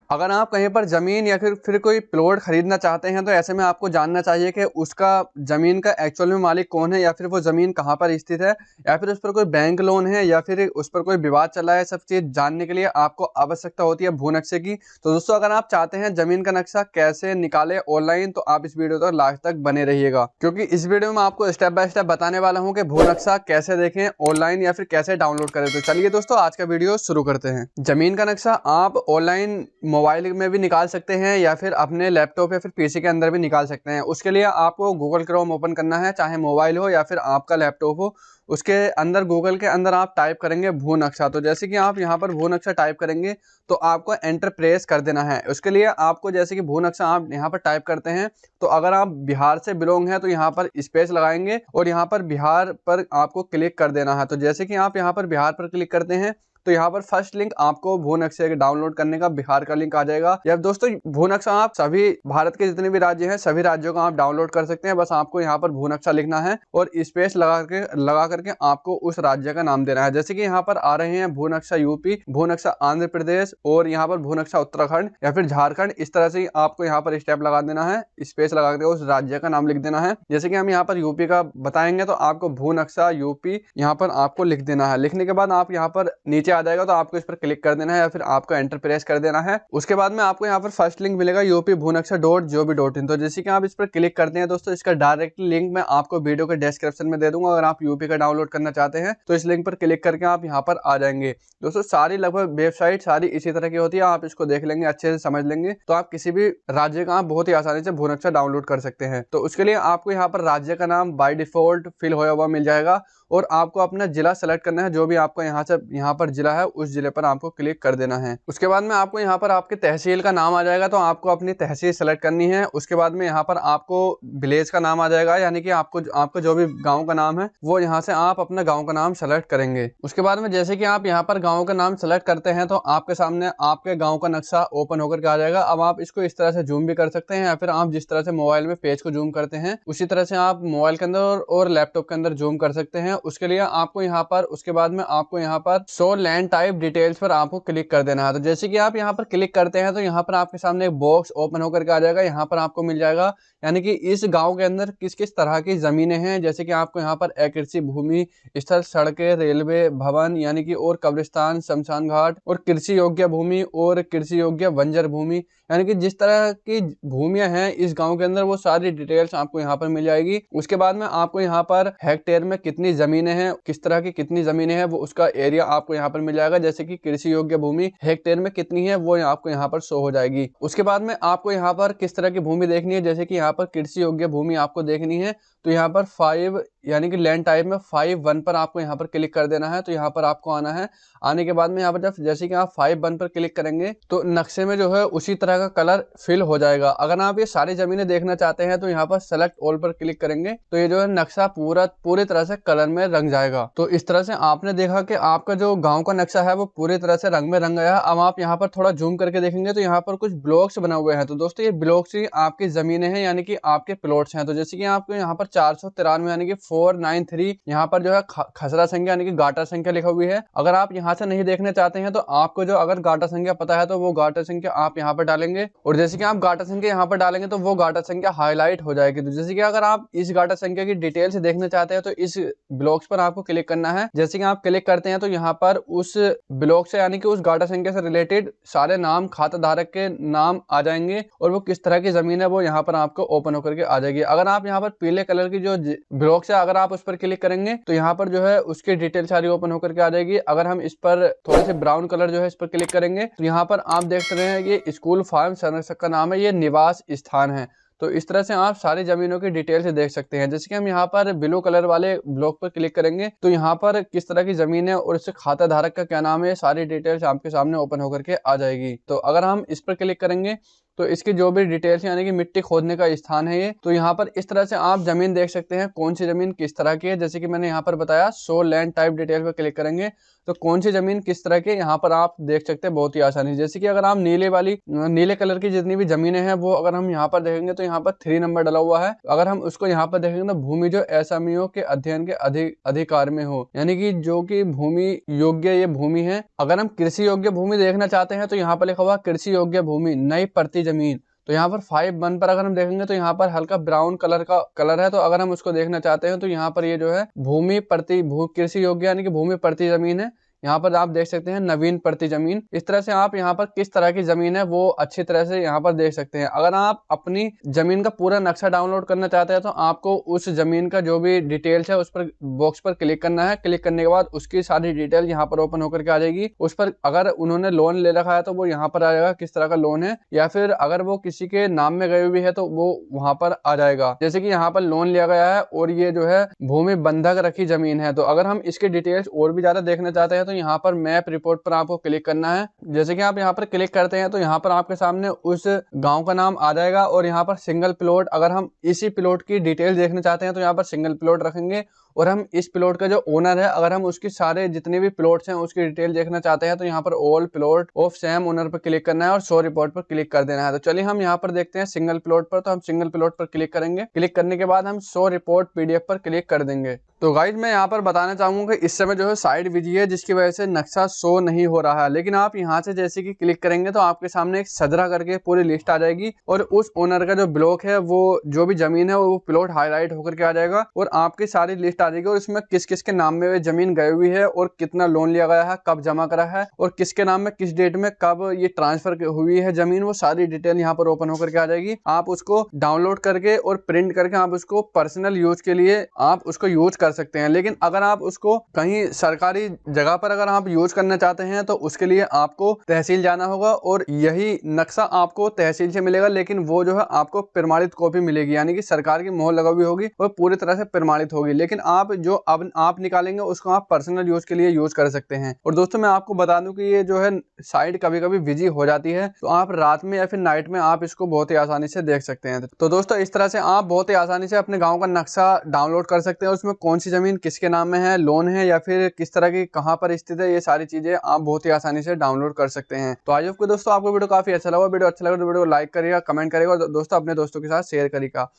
अगर आप कहीं पर ज़मीन या फिर कोई प्लॉट खरीदना चाहते हैं तो ऐसे में आपको जानना चाहिए कि उसका ज़मीन का एक्चुअल में मालिक कौन है, या फिर वो ज़मीन कहाँ पर स्थित है, या फिर उस पर कोई बैंक लोन है, या फिर उस पर कोई विवाद चला है। सब चीज़ जानने के लिए आपको आवश्यकता होती है भू नक्शे की। तो दोस्तों, अगर आप चाहते हैं ज़मीन का नक्शा कैसे निकाले ऑनलाइन, तो आप इस वीडियो तक लास्ट तक बने रहिएगा, क्योंकि इस वीडियो में आपको स्टेप बाय स्टेप बताने वाला हूँ कि भू नक्शा कैसे देखें ऑनलाइन या फिर कैसे डाउनलोड करें। तो चलिए दोस्तों, आज का वीडियो शुरू करते हैं। ज़मीन का नक्शा आप ऑनलाइन मोबाइल में भी निकाल सकते हैं या फिर अपने लैपटॉप या फिर पीसी के अंदर भी निकाल सकते हैं। उसके लिए आपको गूगल क्रोम ओपन करना है, चाहे मोबाइल हो या फिर आपका लैपटॉप हो। उसके अंदर गूगल के अंदर आप टाइप करेंगे भू नक्शा। तो जैसे कि आप यहाँ पर भू नक्शा टाइप करेंगे तो आपको एंटर प्रेस कर देना है। उसके लिए आपको जैसे कि भू नक्शा आप यहाँ पर टाइप करते हैं, तो अगर आप बिहार से बिलोंग है तो यहाँ पर स्पेस लगाएंगे और यहाँ पर बिहार पर आपको क्लिक कर देना है। तो जैसे कि आप यहाँ पर बिहार पर क्लिक करते हैं तो यहाँ पर फर्स्ट लिंक आपको भू नक्शे डाउनलोड करने का बिहार का लिंक आ जाएगा। या दोस्तों, भू नक्शा आप सभी भारत के जितने भी राज्य हैं सभी राज्यों का आप डाउनलोड कर सकते हैं। बस आपको यहाँ पर भू नक्शा लिखना है और स्पेस लगा करके आपको उस राज्य का नाम देना है। जैसे कि यहाँ पर आ रहे हैं भू नक्शा यूपी, भू नक्शा आंध्र प्रदेश और यहाँ पर भू नक्शा उत्तराखंड या फिर झारखंड। इस तरह से आपको यहाँ पर स्टेप लगा देना है, स्पेस लगा करके उस राज्य का नाम लिख देना है। जैसे कि हम यहाँ पर यूपी का बताएंगे तो आपको भू नक्शा यूपी यहाँ पर आपको लिख देना है। लिखने के बाद आप यहाँ पर नीचे आ जाएगा तो आपको इस पर क्लिक कर देना है या फिर आपको एंटर प्रेस कर देना है। उसके बाद में आपको यहाँ पर फर्स्ट लिंक मिलेगा UP-Bhunaksha.gov.in। तो जैसे कि आप इस पर क्लिक करते हैं दोस्तों, इसका डायरेक्ट लिंक मैं आपको वीडियो के डिस्क्रिप्शन में दे दूंगा। अगर आप यूपी का डाउनलोड करना चाहते हैं तो इस लिंक पर क्लिक करके आप यहाँ पर आ जाएंगे। दोस्तों, सारी लगभग वेबसाइट सारी इसी तरह की होती है। आप इसको देख लेंगे, अच्छे से समझ लेंगे तो आप किसी भी राज्य का आप बहुत ही आसानी से भू नक्शा डाउनलोड कर सकते हैं। तो उसके लिए आपको यहाँ पर राज्य का नाम बाय डिफॉल्ट फिल होया हुआ मिल जाएगा और आपको अपना जिला सेलेक्ट करना है। जो भी आपका यहाँ पर जिला है उस जिले पर आपको क्लिक कर देना है। उसके बाद में आपको यहाँ पर आपके तहसील का नाम आ जाएगा, तो आपको अपनी तहसील सेलेक्ट करनी है। उसके बाद में यहाँ पर आपको विलेज का नाम आ जाएगा, यानी कि आपको जो भी गांव का नाम है वो यहाँ से आप अपना गांव का नाम सेलेक्ट करेंगे। उसके बाद में जैसे कि आप यहाँ पर गाँव का नाम सेलेक्ट करते हैं तो आपके सामने आपके गाँव का नक्शा ओपन होकर के आ जाएगा। अब आप इसको इस तरह से जूम भी कर सकते हैं या फिर आप जिस तरह से मोबाइल में पेज को जूम करते हैं उसी तरह से आप मोबाइल के अंदर और लैपटॉप के अंदर जूम कर सकते हैं। उसके लिए आपको यहाँ पर उसके बाद में आपको यहाँ पर शो लैंड टाइप डिटेल्स पर आपको क्लिक कर देना है। तो जैसे कि आप यहाँ पर क्लिक करते हैं तो यहाँ पर आपके सामने एक बॉक्स ओपन होकर के आ जाएगा। यहाँ पर आपको मिल जाएगा यानी कि इस गांव के अंदर किस किस तरह की जमीनें हैं। जैसे कि आपको यहाँ पर कृषि भूमि, स्थल, सड़कें, रेलवे, भवन यानी कि और कब्रिस्तान, शमशान घाट और कृषि योग्य भूमि और कृषि योग्य बंजर भूमि, यानी कि जिस तरह की भूमियां हैं इस गांव के अंदर वो सारी डिटेल्स आपको यहाँ पर मिल जाएगी। उसके बाद में आपको यहाँ पर हेक्टेयर में कितनी जमीनें हैं, किस तरह की कितनी जमीनें हैं वो उसका एरिया आपको यहाँ पर मिल जाएगा। जैसे कि कृषि योग्य भूमि हेक्टेयर में कितनी है वो आपको यहाँ पर शो हो जाएगी। उसके बाद में आपको यहाँ पर किस तरह की भूमि देखनी है, जैसे कि यहाँ पर कृषि योग्य भूमि आपको देखनी है तो यहाँ पर 5 यानी कि लैंड टाइप में 5(1) पर आपको यहाँ पर क्लिक कर देना है। तो यहाँ पर आपको आना है। आने के बाद में यहाँ पर जब जैसे कि आप 5(1) पर क्लिक करेंगे तो नक्शे में जो है उसी तरह का कलर फिल हो जाएगा। अगर आप ये सारी जमीनें देखना चाहते हैं तो यहाँ पर सेलेक्ट ऑल पर क्लिक करेंगे तो ये जो है नक्शा पूरी तरह से कलर में रंग जाएगा। तो इस तरह से आपने देखा कि आपका जो गाँव का नक्शा है वो पूरी तरह से रंग में रंग गया। अब आप यहाँ पर थोड़ा जूम करके देखेंगे तो यहाँ पर कुछ ब्लॉक्स बने हुए हैं। तो दोस्तों, ये ब्लॉक्स ही आपकी जमीनें हैं यानी कि आपके प्लॉट्स हैं। तो जैसे कि आपको यहाँ पर 493 यानी कि 493 यहाँ पर जो है खसरा संख्या यानी कि गाटा संख्या लिखा हुई है। अगर आप यहाँ से नहीं देखना चाहते हैं तो आपको जो अगर गाटा संख्या पता है तो वो गाटा संख्या आप यहाँ पर डालेंगे और जैसे कि आप गाटा संख्या यहाँ पर डालेंगे तो वो गाटा संख्या हाईलाइट हो जाएगी। तो जैसे कि अगर आप इस गाटा संख्या की डिटेल से देखना चाहते हैं तो इस ब्लॉक्स पर आपको क्लिक करना है। जैसे कि आप क्लिक करते हैं तो यहाँ पर उस ब्लॉक से यानी कि उस गाटा संख्या से रिलेटेड सारे नाम, खाता धारक के नाम आ जाएंगे और वो किस तरह की जमीन है वो यहाँ पर आपको ओपन होकर के आ जाएगी। अगर आप यहाँ पर पीले कलर की जो ब्लॉक्स है अगर आप उस पर क्लिक करेंगे तो यहाँ पर जो है उसकी डिटेल सारी ओपन होकर के आ जाएगी। अगर हम इस पर थोड़े से ब्राउन कलर जो है इस पर क्लिक करेंगे तो यहाँ पर आप देख सकते हैं ये स्कूल फार्म संरक्षक का नाम है, ये निवास स्थान है। तो इस तरह से आप सारी जमीनों की डिटेल से देख सकते हैं। जैसे कि हम यहाँ पर ब्लू कलर वाले ब्लॉक पर क्लिक करेंगे तो यहाँ पर किस तरह की जमीन है और इससे खाता धारक का क्या नाम है, सारी डिटेल्स आपके सामने ओपन होकर के आ जाएगी। तो अगर हम इस पर क्लिक करेंगे तो इसकी जो भी डिटेल्स यानी कि मिट्टी खोदने का स्थान है ये, तो यहाँ पर इस तरह से आप जमीन देख सकते हैं कौन सी जमीन किस तरह की है। जैसे कि मैंने यहाँ पर बताया शो लैंड टाइप डिटेल पर क्लिक करेंगे तो कौन सी जमीन किस तरह के यहाँ पर आप देख सकते हैं बहुत ही आसानी से। जैसे कि अगर आप नीले कलर की जितनी भी जमीनें हैं वो अगर हम यहाँ पर देखेंगे तो यहाँ पर 3 नंबर डला हुआ है। अगर हम उसको यहाँ पर देखेंगे तो भूमि जो एसामियों के अध्ययन के अधिकार में हो, यानी कि जो कि भूमि योग्य ये भूमि है। अगर हम कृषि योग्य भूमि देखना चाहते हैं तो यहाँ पर लिखा हुआ कृषि योग्य भूमि नई पड़ती जमीन। तो यहाँ पर 5(1) पर अगर हम देखेंगे तो यहाँ पर हल्का ब्राउन कलर का कलर है। तो अगर हम उसको देखना चाहते हैं तो यहाँ पर ये जो है कृषि योग्य यानी कि भूमि पड़ती जमीन है। यहाँ पर आप देख सकते हैं नवीन पड़ती जमीन। इस तरह से आप यहाँ पर किस तरह की जमीन है वो अच्छी तरह से यहाँ पर देख सकते हैं। अगर आप अपनी जमीन का पूरा नक्शा डाउनलोड करना चाहते हैं तो आपको उस जमीन का जो भी डिटेल्स है उस पर बॉक्स पर क्लिक करना है। क्लिक करने के बाद उसकी सारी डिटेल यहाँ पर ओपन होकर के आ जाएगी। उस पर अगर उन्होंने लोन ले रखा है तो वो यहाँ पर आ जाएगा किस तरह का लोन है, या फिर अगर वो किसी के नाम में गए हुए है तो वो वहां पर आ जाएगा। जैसे कि यहाँ पर लोन लिया गया है और ये जो है भूमि बंधक रखी जमीन है। तो अगर हम इसके डिटेल्स और भी ज्यादा देखना चाहते हैं तो यहाँ पर मैप रिपोर्ट पर आपको क्लिक करना है। जैसे कि आप यहाँ पर क्लिक करते हैं तो यहाँ पर आपके सामने उस गांव का नाम आ जाएगा और यहाँ पर सिंगल प्लॉट, अगर हम इसी प्लॉट की डिटेल देखना चाहते हैं तो यहाँ पर सिंगल प्लॉट रखेंगे। और हम इस प्लॉट का जो ओनर है, अगर हम उसके सारे जितने भी प्लॉट्स हैं उसकी डिटेल देखना चाहते हैं तो यहाँ पर all plot of same owner पर क्लिक करना है और शो रिपोर्ट पर क्लिक कर देना है। तो चलिए हम यहाँ पर देखते हैं सिंगल प्लॉट पर। तो हम सिंगल प्लॉट पर क्लिक करेंगे। क्लिक करने के बाद हम शो रिपोर्ट PDF पर क्लिक कर देंगे। तो गाइज मैं यहाँ पर बताना चाहूंगा कि इस समय जो है साइड बिजी है जिसकी वजह से नक्शा शो नहीं हो रहा है। लेकिन आप यहाँ से जैसे कि क्लिक करेंगे तो आपके सामने एक सदरा करके पूरी लिस्ट आ जाएगी और उस ओनर का जो ब्लॉक है वो जो भी जमीन है वो प्लॉट हाईलाइट होकर के आ जाएगा और आपकी सारी लिस्ट आ जाएगी। और इसमें किस किस के नाम में जमीन गई हुई है और कितना लोन लिया गया है, कब जमा करा है और किसके नाम में किस डेट में कब ये ट्रांसफर हुई है जमीन, वो सारी डिटेल यहाँ पर ओपन होकर के आ जाएगी। आप उसको डाउनलोड करके और प्रिंट करके आप उसको पर्सनल यूज के लिए आप उसको यूज कर सकते हैं। लेकिन अगर आप उसको कहीं सरकारी जगह पर अगर आप यूज करना चाहते हैं तो उसके लिए आपको तहसील जाना होगा और यही नक्शा आपको तहसील से मिलेगा। लेकिन वो जो है आपको प्रमाणित कॉपी मिलेगी, यानी कि सरकार की मोहर लगी हुई होगी और पूरी तरह से प्रमाणित होगी। लेकिन आप जो अब आप निकालेंगे उसको आप पर्सनल यूज के लिए यूज कर सकते हैं। और दोस्तों मैं आपको बता दूं कि ये जो है साइट कभी कभी बिजी हो जाती है, तो आप रात में या फिर नाइट में आप इसको बहुत ही आसानी से देख सकते हैं। तो दोस्तों इस तरह से आप बहुत ही आसानी से अपने गांव का नक्शा डाउनलोड कर सकते हैं। उसमें कौन सी जमीन किसके नाम में है, लोन है या फिर किस तरह की कहां पर स्थित है, ये सारी चीजें आप बहुत ही आसानी से डाउनलोड कर सकते हैं। तो आई होप कि दोस्तों आपको वीडियो काफी अच्छा लगा। वीडियो अच्छा लगा तो वीडियो को लाइक करिएगा, कमेंट करिएगा और दोस्तों अपने दोस्तों के साथ शेयर करिएगा।